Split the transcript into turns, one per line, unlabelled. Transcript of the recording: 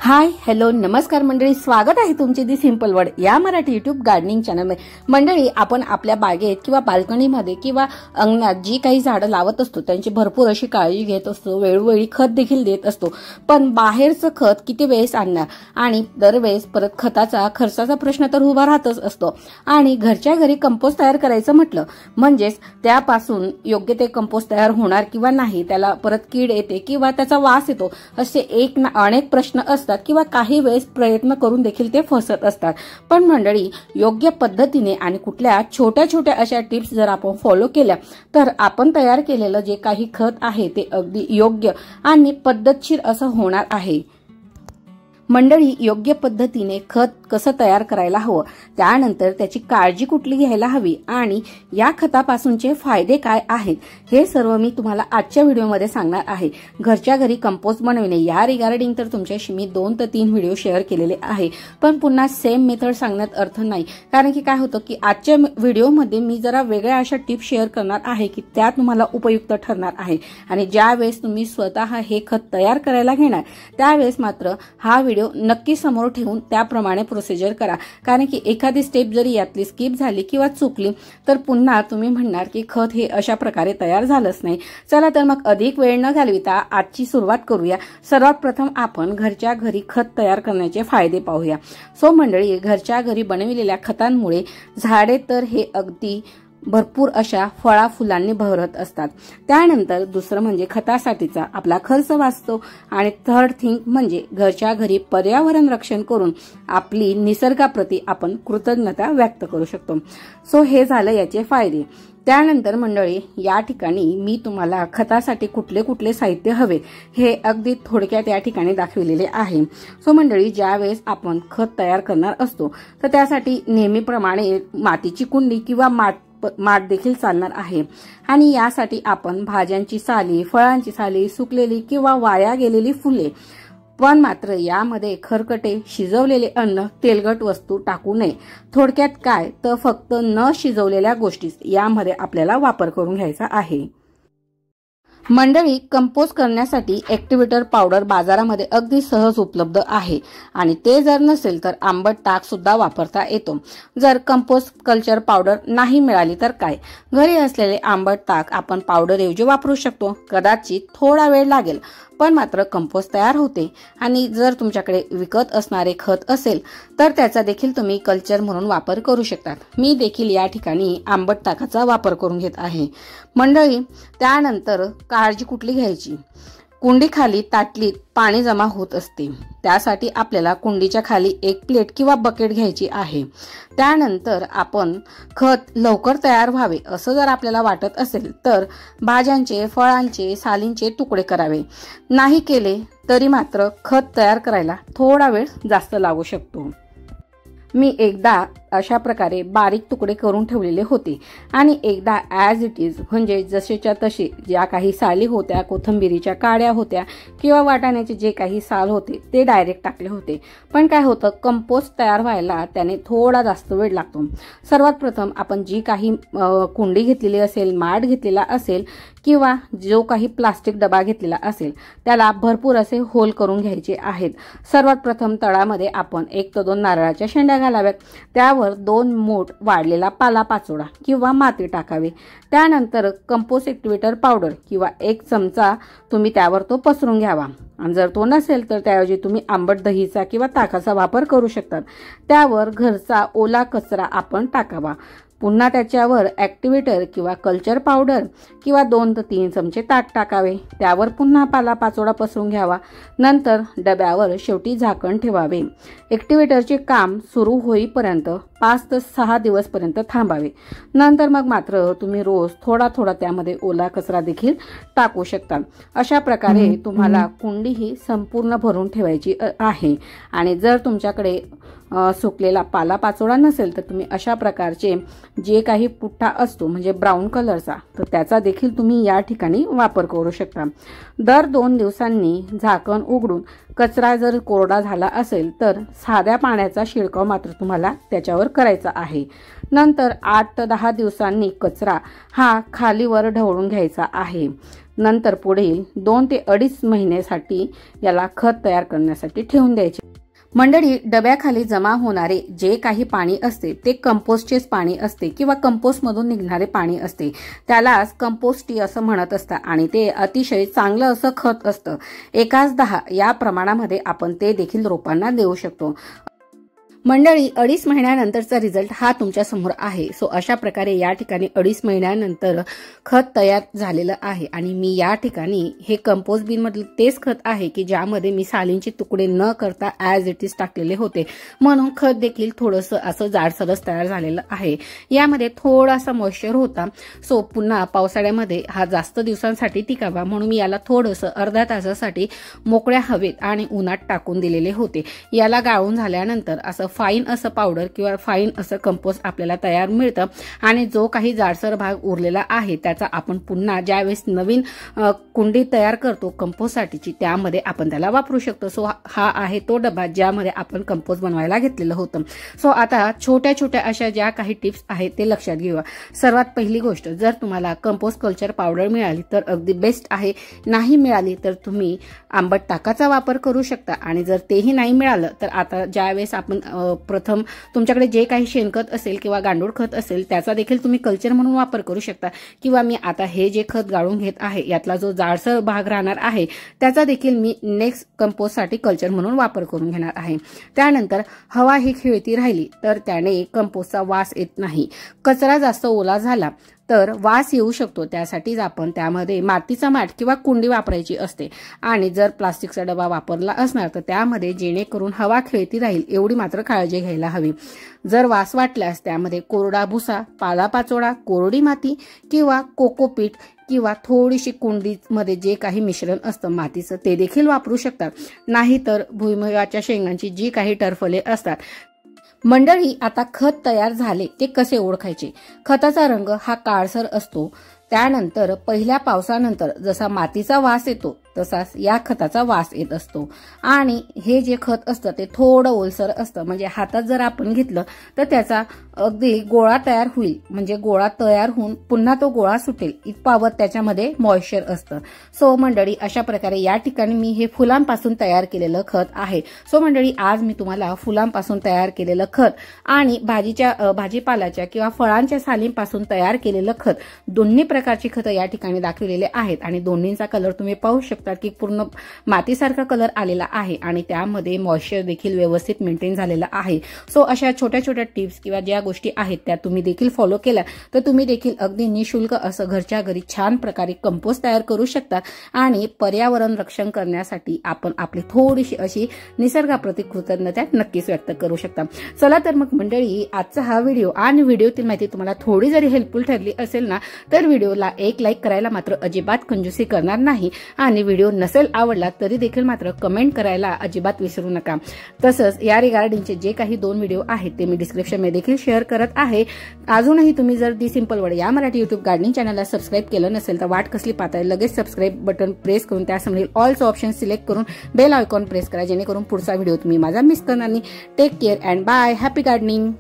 Hi hello नमस्कार मंडळी, स्वागत आहे तुमचे दी सिंपल वर्ड या मराठी युट्यूब गार्डनिंग चॅनलमध्ये। मंडळी, आपण आपल्या बागेत किंवा बाल्कनीमध्ये किंवा अंगणात जी काही झाडं लावत असतो त्यांची भरपूर अशी काळजी घेत असतो, वेळोवेळी खत देखील देत असतो। पण बाहेरचं खत किती वेळेस आणणार आणि दरवेळेस परत खताचा खर्चाचा प्रश्न तर उभा राहतच असतो। आणि घरच्या घरी कंपोस्ट तयार करायचं म्हटलं म्हणजेच त्यापासून योग्य ते कंपोस्ट तयार होणार किंवा नाही, त्याला परत कीड येते किंवा त्याचा वास येतो, असे अनेक प्रश्न असतात किंवा काही वेळेस प्रयत्न करून देखील ते फसत असतात। पण मंडळी, योग्य पद्धतीने आणि कुठल्या छोट्या छोट्या अशा टिप्स जर आपण फॉलो केल्या तर आपण तयार केलेलं जे काही खत आहे ते अगदी योग्य आणि पद्धतशीर असं होणार आहे। मंडळी, योग्य पद्धतीने खत कसं तयार करायला हवं, त्यानंतर त्याची काळजी कुठली घ्यायला हवी आणि या खतापासूनचे फायदे काय आहेत हे सर्व मी तुम्हाला आजच्या व्हिडिओमध्ये सांगणार आहे। घरच्या घरी कंपोस्ट बनवणे या रिगार्डिंग तर तुमच्याशी मी 2 ते 3 व्हिडिओ शेअर केलेले आहे, पण पुन्हा सेम मेथड सांगण्यात अर्थ नाही। कारण की काय होतं की आजच्या व्हिडिओमध्ये मी जरा वेगळ्या अशा टिप्स शेअर करणार आहे की त्या तुम्हाला उपयुक्त ठरणार आहे। आणि ज्या वेळेस तुम्ही स्वतः हे खत तयार करायला घेणार त्यावेळेस मात्र हा व्हिडिओ नक्की समोर ठेवून त्याप्रमाणे प्रोसिजर करा। कारण की एखादी स्टेप जरी यातली स्किप झाली किंवा चुकली तर पुन्हा तुम्ही म्हणणार की खत हे अशा प्रकारे तयार झालंच नाही। चला तर मग अधिक वेळ न घालविता आजची सुरुवात करूया। सर्वात प्रथम आपण घरच्या घरी खत तयार करण्याचे फायदे पाहूया। सो मंडळी, घरच्या घरी बनविलेल्या खतांमुळे झाडे तर हे अगदी भरपूर अशा फळा फुलांनी भरत असतात। त्यानंतर दुसरं म्हणजे खतासाठीचा आपला खर्च वाचतो आणि थर्ड थिंग म्हणजे घरच्या घरी पर्यावरण रक्षण करून आपली निसर्गाप्रती आपण कृतज्ञता व्यक्त करू शकतो। सो हे झालं याचे फायदे। त्यानंतर मंडळी, या ठिकाणी मी तुम्हाला खतासाठी कुठले कुठले साहित्य हवे हे अगदी थोडक्यात या ठिकाणी दाखविलेले आहे। सो मंडळी, ज्या वेळेस आपण खत तयार करणार असतो तर त्यासाठी नेहमीप्रमाणे मातीची कुंडी किंवा माठ देखील चालणार आहे। आणि यासाठी आपण भाज्यांची साली, फळांची साली, सुकलेली किंवा वाया गेलेली फुले, पण मात्र यामध्ये खरकटे, शिजवलेले अन्न, तेलकट वस्तू टाकू नये। थोडक्यात काय तर फक्त न शिजवलेल्या गोष्टी यामध्ये आपल्याला वापर करून घ्यायचा आहे। मंडळी, कंपोस्ट करण्यासाठी ऍक्टिव्हेटर पावडर बाजारामध्ये अगदी सहज उपलब्ध आहे आणि ते जर नसेल तर आंबट ताक सुद्धा वापरता येतो। जर कंपोस्ट कल्चर पावडर नाही मिळाली तर काय, घरी असलेले आंबट ताक आपण पावडर ऐवजी वापरू शकतो। कदाचित थोडा वेळ लागेल पण मात्र कंपोस्ट तयार होते। आणि जर तुमच्याकडे विकत असणारे खत असेल तर त्याचा देखील तुम्ही कल्चर म्हणून वापर करू शकता। मी देखील या ठिकाणी आंबट ताकाचा वापर करून घेत आहे। मंडळी, त्यानंतर काळजी कुठली घ्यायची, कुंडीखाली ताटलीत पाणी जमा होत असते, त्यासाठी आपल्याला कुंडीच्या खाली एक प्लेट किंवा बकेट घ्यायची आहे। त्यानंतर आपण खत लवकर तयार व्हावे असं जर आपल्याला वाटत असेल तर भाज्यांचे, फळांचे, सालींचे तुकडे करावे। नाही केले तरी मात्र खत तयार करायला थोडा वेळ जास्त लागू शकतो। मी एकदा अशा प्रकारे बारीक तुकडे करून ठेवलेले होते आणि एकदा ॲज इट इज म्हणजे जसेच्या तसे ज्या काही साली होत्या, कोथिंबीरीच्या काड्या होत्या किंवा वाटाण्याचे जे काही साल होते ते डायरेक्ट टाकले होते। पण काय होतं, कंपोस्ट तयार व्हायला त्याने थोडा जास्त वेळ लागतो। सर्वात प्रथम आपण जी काही कुंडी घेतलेली असेल, माठ घेतलेला असेल किंवा जो काही प्लास्टिक डबा घेतलेला असेल त्याला भरपूर असे होल करून घ्यायचे आहेत। सर्वात प्रथम तळामध्ये आपण 1 ते 2 नारळाच्या शेंड्या घालाव्यात, त्यावर 2 मूठ वाढलेला पालापाचोळा किंवा माती टाकावी। त्यानंतर कंपोस्ट ऍक्टिव्हेटर पावडर किंवा 1 चमचा तुम्ही त्यावर तो पसरून घ्यावा। आणि जर तो नसेल तर त्याऐवजी तुम्ही आंबट दहीचा किंवा ताकाचा वापर करू शकता। त्यावर घरचा ओला कचरा आपण टाकावा। पुन्हा त्याच्यावर ऍक्टिव्हेटर किंवा कल्चर पावडर किंवा 2 ते 3 चमचे ताक टाकावे। त्यावर पुन्हा पालापाचोळा पसरून घ्यावा। नंतर डब्यावर शेवटी झाकण ठेवावे। ऍक्टिव्हेटरचे काम सुरू होईपर्यंत 5 ते 6 दिवसपर्यंत थांबावे। नंतर मग मात्र तुम्ही रोज थोडा थोडा त्यामध्ये ओला कचरा देखील टाकू शकता। अशा प्रकारे तुम्हाला कुंडी ही संपूर्ण भरून ठेवायची आहे। आणि जर तुमच्याकडे सुकलेला पालापाचोळा नसेल तर तुम्ही अशा प्रकारचे जे काही पुठ्ठा असतो म्हणजे ब्राऊन कलरचा तर त्याचा देखील तुम्ही या ठिकाणी वापर करू शकता। दर 2 दिवसांनी झाकण उघडून कचरा जर कोरडा झाला असेल तर साध्या पाण्याचा शिडकाव मात्र तुम्हाला त्याच्यावर करायचा आहे। नंतर 8 ते 10 दिवसांनी कचरा हा खालीवर ढवळून घ्यायचा आहे। नंतर पुढील 2 ते 2.5 महिन्यासाठी याला खत तयार करण्यासाठी ठेवून द्यायचे। मंडळी, डब्याखाली जमा होणारे जे काही पाणी असते ते कंपोस्टचेच पाणी असते किंवा कंपोस्ट मधून निघणारे पाणी असते, त्यालाच कंपोस्ट टी असं म्हणत असतात आणि ते अतिशय चांगलं असं खत असतं। 1:10 या प्रमाणामध्ये आपण ते देखील रोपांना देऊ शकतो। मंडळी, 2.5 महिन्यानंतरचा रिझल्ट हा तुमच्या समोर आहे। सो अशा प्रकारे या ठिकाणी 2.5 महिन्यानंतर खत तयार झालेलं आहे आणि मी या ठिकाणी हे कंपोस्ट बिन मधलं तेच खत आहे की ज्यामध्ये मी सालींचे तुकडे न करता ॲज इट इज टाकलेले होते, म्हणून खत देखील थोडंसं असं जाडसरच तयार झालेलं आहे। यामध्ये थोडासा मॉइश्चर होता, सो पुन्हा पावसाळ्यामध्ये हा जास्त दिवसांसाठी टिकावा म्हणून मी याला थोडंसं अर्ध्या तासासाठी मोकळ्या हवेत आणि उन्हात टाकून दिलेले होते। याला गाळून झाल्यानंतर असं फाईन असं पावडर किंवा फाईन असं कंपोस्ट आपल्याला तयार मिळतं आणि जो काही जाडसर भाग उरलेला आहे त्याचा आपण पुन्हा ज्यावेळेस नवीन कुंडी तयार करतो कंपोस्टसाठीची त्यामध्ये आपण त्याला वापरू शकतो। सो हा आहे तो डबा ज्यामध्ये आपण कंपोस्ट बनवायला घेतलेलं होतं। सो आता छोट्या छोट्या अशा ज्या काही टिप्स आहेत ते लक्षात घेऊया। सर्वात पहिली गोष्ट, जर तुम्हाला कंपोस्ट कल्चर पावडर मिळाली तर अगदी बेस्ट आहे, नाही मिळाली तर तुम्ही आंबट ताकाचा वापर करू शकता आणि जर तेही नाही मिळालं तर आता ज्यावेळेस आपण प्रथम तुमच्याकडे जे काही शेणखत असेल किंवा गांडूळ खत असेल त्याचा देखील तुम्ही कल्चर म्हणून वापर करू शकता किंवा मी आता हे जे खत गाळून घेत आहे यातला जो जाडसर भाग राहणार आहे त्याचा देखील मी नेक्स्ट कंपोस्टसाठी कल्चर म्हणून वापर करून घेणार आहे। त्यानंतर हवा ही खेळती राहिली तर त्याने कंपोस्टचा वास येत नाही। कचरा जास्त ओला झाला तर वास येऊ शकतो, त्यासाठीच आपण त्यामध्ये मातीचा माठ किंवा कुंडी वापरायची असते आणि जर प्लास्टिकचा डबा वापरला असणार तर त्यामध्ये जेणेकरून हवा खेळती राहील एवढी मात्र काळजी घ्यायला हवी। जर वास वाटल्यास त्यामध्ये कोरडा भुसा, पालापाचोळा, कोरडी माती किंवा कोकोपीट किंवा थोडीशी कुंडीमध्ये जे काही मिश्रण असतं मातीचं ते देखील वापरू शकतात, नाहीतर भुईमुगाच्या शेंगांची जी काही टरफले असतात। मंडळी, आता खत तयार झाले ते कसे ओळखायचे? खताचा रंग हा काळसर असतो, त्यानंतर पहिल्या पावसानंतर जसा मातीचा वास येतो तसाच या खताचा वास येत असतो आणि हे जे खत असतं ते थोडं ओलसर असतं, म्हणजे हातात जर आपण घेतलं तर त्याचा अगदी गोळा तयार होईल, म्हणजे गोळा तयार होऊन पुन्हा तो गोळा सुटेल इतपावत त्याच्यामध्ये मॉइश्चर असतं। सो मंडळी, अशा प्रकारे या ठिकाणी मी हे फुलांपासून तयार केलेलं खत आहे। सो मंडळी, आज मी तुम्हाला फुलांपासून तयार केलेलं खत आणि भाजीपालाच्या किंवा फळांच्या सालींपासून तयार केलेलं खत दोन्ही प्रकारची खतं या ठिकाणी दाखवलेले आहेत आणि दोन्हींचा कलर तुम्ही पाहू शकता की पूर्ण मातीसारखा कलर आलेला आहे आणि त्यामध्ये मॉइश्चर देखील व्यवस्थित मेंटेन झालेला आहे। सो अशा छोट्या छोट्या टिप्स किंवा ज्या गोष्टी आहेत त्या तुम्ही देखील फॉलो केल्या तर तुम्ही देखील अगदी निशुल्क असं घरच्या घरी छान प्रकारे कंपोस्ट तयार करू शकता आणि पर्यावरण रक्षण करण्यासाठी आपण आपली थोडीशी अशी निसर्गाप्रती कृतज्ञता नक्कीच व्यक्त करू शकता। चला तर मग मंडळी, आजचा हा व्हिडिओ आणि व्हिडिओतील माहिती तुम्हाला थोडी जरी हेल्पफुल ठरली असेल ना तर व्हिडिओला एक लाईक करायला मात्र अजिबात कंजूसी करणार नाही आणि व्हिडिओ नसेल आवडला तरी देखील मात्र कमेंट करायला अजिबात विसरू नका। तसंच या रिगार्डिंगचे जे काही 2 व्हिडिओ आहेत ते मी डिस्क्रिप्शन मध्ये देखील शेअर करत आहे। अजूनही तुम्ही जर दी सिंपल वर्ड या मराठी युट्यूब गार्डनिंग चॅनलला सबस्क्राईब केलं नसेल तर वाट कसली पाहताय, लगेच सबस्क्राईब बटन प्रेस करून त्यासमोरील ऑलचे ऑप्शन सिलेक्ट करून बेल आयकॉन प्रेस करा जेणेकरून पुढचा व्हिडिओ तुम्ही माझा मिस करणार नाही। Take care and bye, happy gardening.